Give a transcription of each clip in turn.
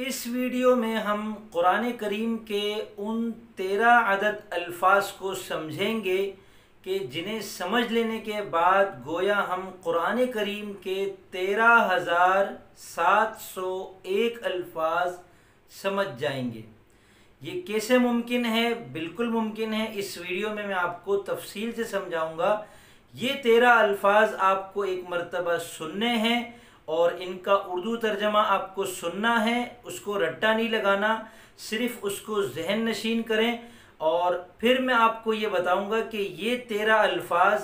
اس video میں ہم قرآن کریم کے ان 13 عدد الفاظ کو سمجھیں گے کہ جنہیں سمجھ لینے کے بعد گویا ہم قرآن کریم کے 13,701 الفاظ سمجھ جائیں گے۔ یہ کیسے ممکن ہے؟ بالکل ممکن ہے۔ اس ویڈیو میں آپ کو تفصیل سے سمجھاؤں گا۔ یہ 13 الفاظ آپ کو ایک مرتبہ سننے ہیں اور ان کا اردو ترجمہ آپ کو سننا ہے، اس کو رٹا نہیں لگانا، صرف اس کو ذہن نشین کریں اور پھر میں آپ کو یہ بتاؤں گا کہ یہ 13 الفاظ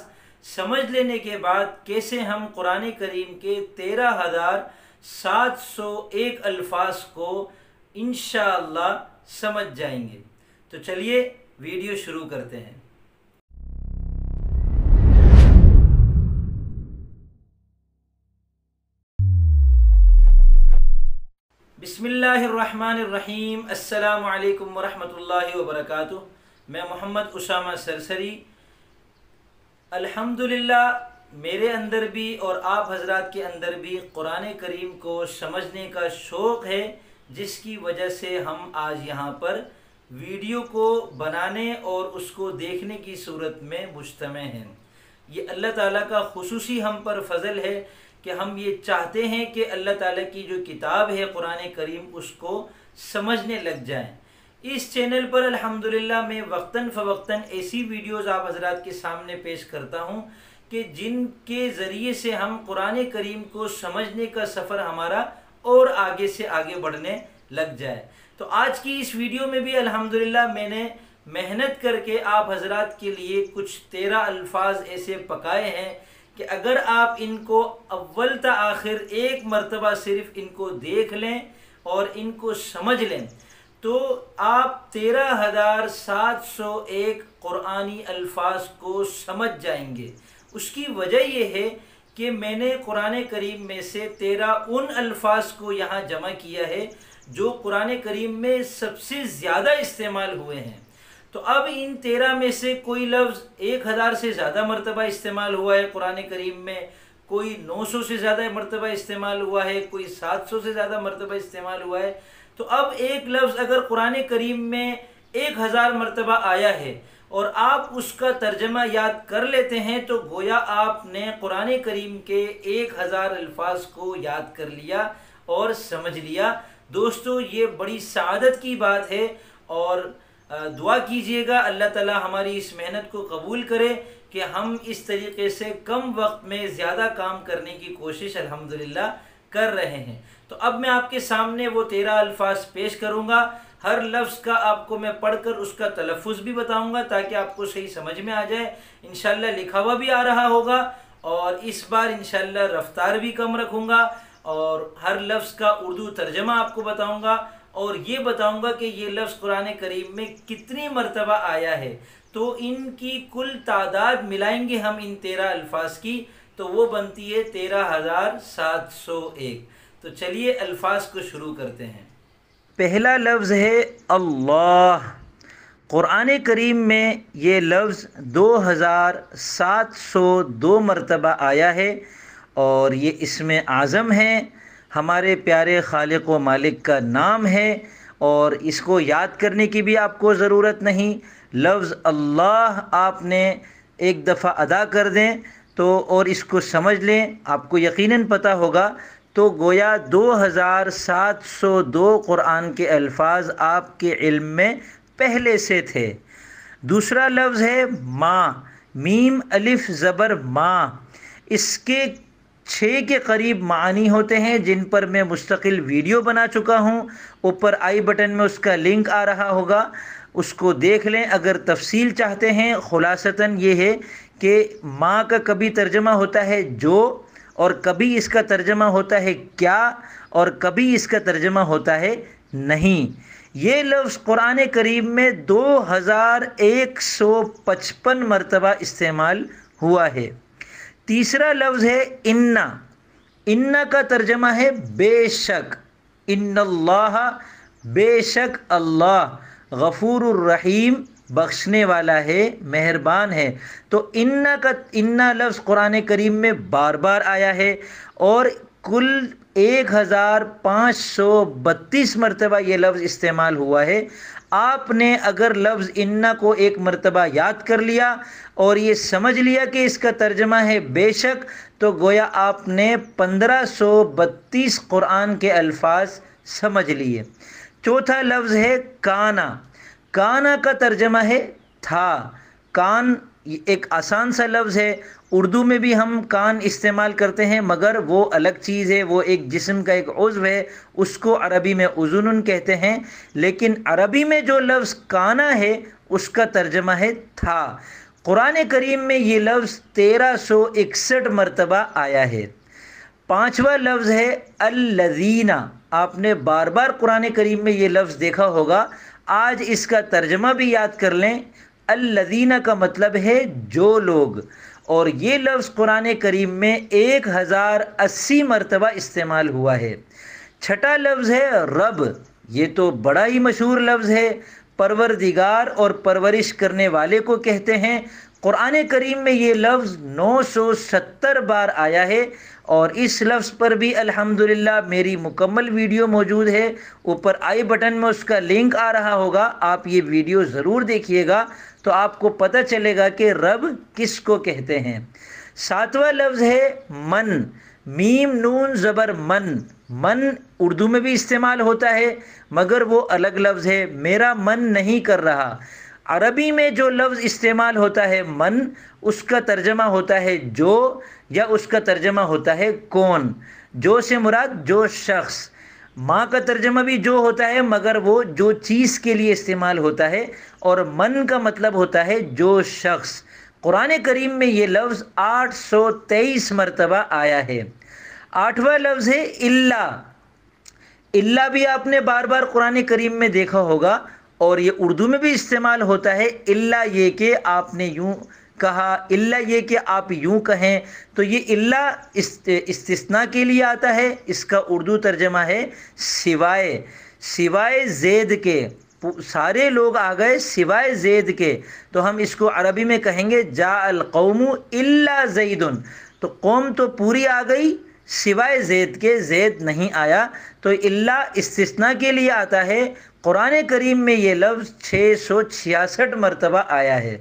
سمجھ لینے کے بعد کیسے ہم قرآن کریم کے 13,701 الفاظ کو انشاءاللہ سمجھ جائیں گے۔ تو چلیے ویڈیو شروع کرتے ہیں۔ بسم اللہ الرحمن الرحیم۔ السلام علیکم ورحمۃ اللہ وبرکاتہ۔ میں محمد اسامہ سرسری۔ الحمدللہ میرے اندر بھی اور آپ حضرات کے اندر بھی قرآن کریم کو سمجھنے کا شوق ہے، جس کی وجہ سے ہم آج یہاں پر ویڈیو کو بنانے اور اس کو دیکھنے کی صورت میں مجتمع ہیں۔ یہ اللہ تعالیٰ کا خصوصی ہم پر فضل ہے کہ ہم یہ چاہتے ہیں کہ اللہ تعالیٰ کی جو کتاب ہے قرآن کریم اس کو سمجھنے لگ جائیں۔ اس چینل پر الحمدللہ میں وقتاً فوقتاً ایسی ویڈیوز آپ حضرات کے سامنے پیش کرتا ہوں کہ جن کے ذریعے سے ہم قرآن کریم کو سمجھنے کا سفر ہمارا اور آگے سے آگے بڑھنے لگ جائے۔ تو آج کی اس ویڈیو میں بھی الحمدللہ میں نے محنت کر کے آپ حضرات کے لیے کچھ 13 الفاظ ایسے پکائے ہیں کہ اگر آپ ان کو اول تا آخر ایک مرتبہ صرف ان کو دیکھ لیں اور ان کو سمجھ لیں تو آپ 13,701 قرآنی الفاظ کو سمجھ جائیں گے۔ اس کی وجہ یہ ہے کہ میں نے قرآن کریم میں سے 13 ان الفاظ کو یہاں جمع کیا ہے جو قرآن کریم میں سب سے زیادہ استعمال ہوئے ہیں۔ تو اب ان 13 میں سے کوئی لفظ 1000 سے زیادہ مرتبہ استعمال ہوا ہے قرآن کریم میں، کوئی 900 سے زیادہ مرتبہ استعمال ہوا ہے، کوئی 700 سے زیادہ مرتبہ استعمال ہوا ہے۔ تو اب ایک لفظ اگر قرآن کریم میں 1000 مرتبہ آیا ہے اور آپ اس کا ترجمہ یاد کر لیتے ہیں تو گویا آپ نے قرآن کریم کے 1000 الفاظ کو یاد کر لیا اور سمجھ لیا۔ دوستو یہ بڑی سعادت کی بات ہے اور دعا کیجئے گا اللہ تعالی ہماری اس محنت کو قبول کرے کہ ہم اس طریقے سے کم وقت میں زیادہ کام کرنے کی کوشش الحمدللہ کر رہے ہیں۔ تو اب میں آپ کے سامنے وہ 13 الفاظ پیش کروں گا۔ ہر لفظ کا آپ کو میں پڑھ کر اس کا تلفظ بھی بتاؤں گا تاکہ آپ کو صحیح سمجھ میں آ جائے۔ انشاءاللہ لکھا ہوا بھی آ رہا ہوگا اور اس بار انشاءاللہ رفتار بھی کم رکھوں گا اور ہر لفظ کا اردو ترجمہ آپ کو بتاؤں گا اور یہ بتاؤں گا کہ یہ لفظ قرآن کریم میں کتنی مرتبہ آیا ہے۔ تو ان کی کل تعداد ملائیں گے ہم ان 13 الفاظ کی تو وہ بنتی ہے 13,701۔ تو چلیے الفاظ کو شروع کرتے ہیں۔ پہلا لفظ ہے اللہ۔ قرآن کریم میں یہ لفظ 2702 مرتبہ آیا ہے اور یہ اسم اعظم ہے، ہمارے پیارے خالق و مالک کا نام ہے اور اس کو یاد کرنے کی بھی آپ کو ضرورت نہیں۔ لفظ اللہ آپ نے ایک دفعہ ادا کر دیں تو اور اس کو سمجھ لیں، آپ کو یقیناً پتہ ہوگا تو گویا 2702 قرآن کے الفاظ آپ کے علم میں پہلے سے تھے۔ دوسرا لفظ ہے ماں، میم الف زبر ماں۔ اس کے 6 کے قریب معانی ہوتے ہیں جن پر میں مستقل ویڈیو بنا چکا ہوں، اوپر آئی بٹن میں اس کا لنک آ رہا ہوگا، اس کو دیکھ لیں اگر تفصیل چاہتے ہیں۔ خلاصتاً یہ ہے کہ ماں کا کبھی ترجمہ ہوتا ہے جو، اور کبھی اس کا ترجمہ ہوتا ہے کیا، اور کبھی اس کا ترجمہ ہوتا ہے نہیں۔ یہ لفظ قرآن کریم میں 2155 مرتبہ استعمال ہوا ہے۔ تیسرا لفظ ہے انا۔ انا کا ترجمہ ہے بے شک، ان اللہ، بے شک اللہ، غفور الرحیم، بخشنے والا ہے، مہربان ہے۔ تو انا لفظ قرآن کریم میں بار بار آیا ہے اور کل 1532 مرتبہ یہ لفظ استعمال ہوا ہے۔ آپ نے اگر لفظ انا کو ایک مرتبہ یاد کر لیا اور یہ سمجھ لیا کہ اس کا ترجمہ ہے بے شک، تو گویا آپ نے 1532 قرآن کے الفاظ سمجھ لیے۔ چوتھا لفظ ہے کانا۔ کانا کا ترجمہ ہے تھا۔ کان ایک آسان سا لفظ ہے، اردو میں بھی ہم کان استعمال کرتے ہیں، مگر وہ الگ چیز ہے، وہ ایک جسم کا ایک عضو ہے، اس کو عربی میں اذن کہتے ہیں۔ لیکن عربی میں جو لفظ کانا ہے اس کا ترجمہ ہے تھا۔ قرآن کریم میں یہ لفظ 1361 مرتبہ آیا ہے۔ پانچواں لفظ ہے الذین۔ آپ نے بار بار قرآن کریم میں یہ لفظ دیکھا ہوگا، آج اس کا ترجمہ بھی یاد کر لیں۔ الذین کا مطلب ہے جو لوگ، اور یہ لفظ قرآن کریم میں 1080 مرتبہ استعمال ہوا ہے۔ چھٹا لفظ ہے رب۔ یہ تو بڑا ہی مشہور لفظ ہے، پروردگار اور پرورش کرنے والے کو کہتے ہیں۔ قرآن کریم میں یہ لفظ 970 بار آیا ہے، اور اس لفظ پر بھی الحمدللہ میری مکمل ویڈیو موجود ہے، اوپر آئی بٹن میں اس کا لنک آ رہا ہوگا، آپ یہ ویڈیو ضرور دیکھیے گا تو آپ کو پتہ چلے گا کہ رب کس کو کہتے ہیں۔ ساتواں لفظ ہے من۔ میم نون زبر من۔ من اردو میں بھی استعمال ہوتا ہے، مگر وہ الگ لفظ ہے، میرا من نہیں کر رہا۔ عربی میں جو لفظ استعمال ہوتا ہے من، اس کا ترجمہ ہوتا ہے جو، یا اس کا ترجمہ ہوتا ہے کون۔ جو سے مراد جو شخص۔ ماں کا ترجمہ بھی جو ہوتا ہے، مگر وہ جو چیز کے لیے استعمال ہوتا ہے، اور من کا مطلب ہوتا ہے جو شخص۔ قرآن کریم میں یہ لفظ 823 مرتبہ آیا ہے۔ آٹھواں لفظ ہے الا۔ الا بھی آپ نے بار بار قرآن کریم میں دیکھا ہوگا، اور یہ اردو میں بھی استعمال ہوتا ہے۔ الا یہ کہ آپ نے یوں کہا، الا یہ کہ آپ یوں کہیں، تو یہ الا استثناء کے لیے آتا ہے۔ اس کا اردو ترجمہ ہے سوائے، سوائے زید کے، سارے لوگ آ گئے سوائے زید کے، تو ہم اس کو عربی میں کہیں گے جاء القوم الا زید۔ تو قوم تو پوری آ گئی سوائے زید کے، زید نہیں آیا، تو الا استثناء کے لیے آتا ہے۔ قرآن کریم میں یہ لفظ 666 مرتبہ آیا ہے۔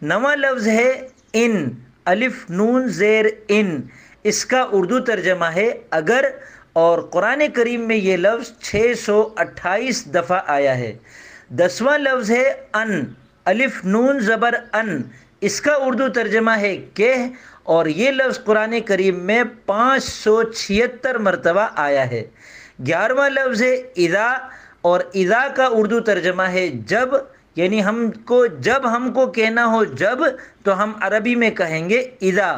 نواں لفظ ہے ان۔ الف نون زیر ان، اس کا اردو ترجمہ ہے اگر، اور قرآن کریم میں یہ لفظ 628 دفعہ آیا ہے۔ 10واں لفظ ہے ان۔ الف نون زبر ان، اس کا اردو ترجمہ ہے کہ، اور یہ لفظ قرآن کریم میں 576 مرتبہ آیا ہے۔ 11واں لفظ ہے اذا، اور اذا کا اردو ترجمہ ہے جب، یعنی جب ہم کو کہنا ہو جب، تو ہم عربی میں کہیں گے اذا۔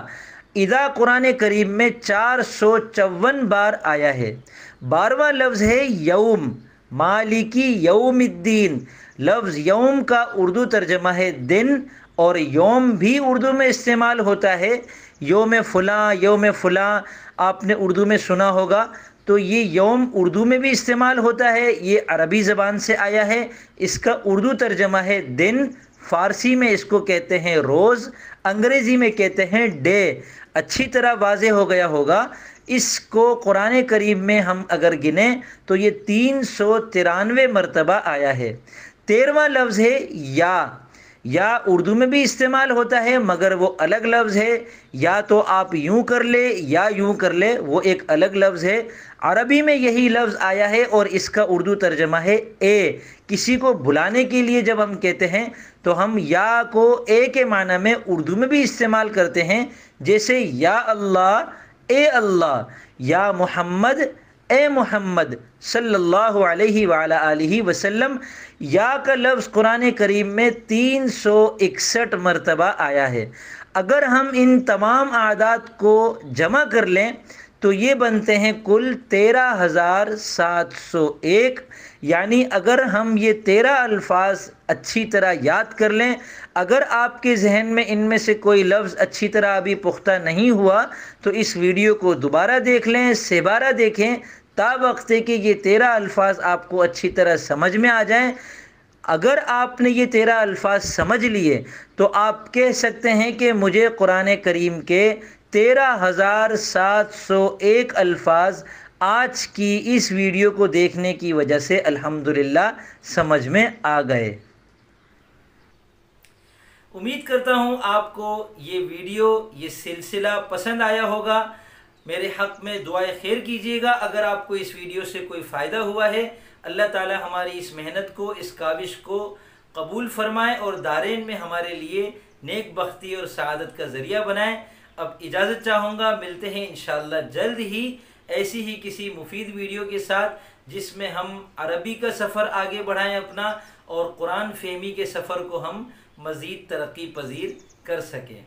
اذا قرآن کریم میں 454 بار آیا ہے۔ 12واں لفظ ہے یوم۔ مالکی یوم الدین۔ لفظ یوم کا اردو ترجمہ ہے دن، اور یوم بھی اردو میں استعمال ہوتا ہے، یوم فلاں، یوم فلاں آپ نے اردو میں سنا ہوگا، تو یہ یوم اردو میں بھی استعمال ہوتا ہے، یہ عربی زبان سے آیا ہے، اس کا اردو ترجمہ ہے دن، فارسی میں اس کو کہتے ہیں روز، انگریزی میں کہتے ہیں ڈے۔ اچھی طرح واضح ہو گیا ہوگا۔ اس کو قرآن کریم میں ہم اگر گنیں تو یہ 393 مرتبہ آیا ہے۔ 13واں لفظ ہے یا۔ یا اردو میں بھی استعمال ہوتا ہے، مگر وہ الگ لفظ ہے، یا تو آپ یوں کر لے یا یوں کر لے، وہ ایک الگ لفظ ہے۔ عربی میں یہی لفظ آیا ہے، اور اس کا اردو ترجمہ ہے اے۔ کسی کو بلانے کے لیے جب ہم کہتے ہیں تو ہم یا کو اے کے معنی میں اردو میں بھی استعمال کرتے ہیں، جیسے یا اللہ، اے اللہ، یا محمد، اے محمد صلی اللہ علیہ وعلی آلہ وسلم۔ یا کا لفظ قرآن کریم میں 361 مرتبہ آیا ہے۔ اگر ہم ان تمام اعداد کو جمع کر لیں تو یہ بنتے ہیں کل 13,701، یعنی اگر ہم یہ 13 الفاظ اچھی طرح یاد کر لیں، اگر آپ کے ذہن میں ان میں سے کوئی لفظ اچھی طرح ابھی پختہ نہیں ہوا تو اس ویڈیو کو دوبارہ دیکھ لیں، سہبارہ دیکھیں، تا وقت کہ یہ 13 الفاظ آپ کو اچھی طرح سمجھ میں آ جائیں۔ اگر آپ نے یہ 13 الفاظ سمجھ لیے تو آپ کہہ سکتے ہیں کہ مجھے قرآن کریم کے 13,701 الفاظ آج کی اس ویڈیو کو دیکھنے کی وجہ سے الحمدللہ سمجھ میں آ گئے۔ امید کرتا ہوں آپ کو یہ ویڈیو، یہ سلسلہ پسند آیا ہوگا۔ میرے حق میں دعائے خیر کیجیے گا اگر آپ کو اس ویڈیو سے کوئی فائدہ ہوا ہے۔ اللہ تعالی ہماری اس محنت کو، اس کاوش کو قبول فرمائے اور دارین میں ہمارے لیے نیک بختی اور سعادت کا ذریعہ بنائے۔ اب اجازت چاہوں گا، ملتے ہیں انشاءاللہ جلد ہی ایسی ہی کسی مفید ویڈیو کے ساتھ، جس میں ہم عربی کا سفر آگے بڑھائیں اپنا، اور قرآن فہمی کے سفر کو ہم مزید ترقی پذیر کر سکیں۔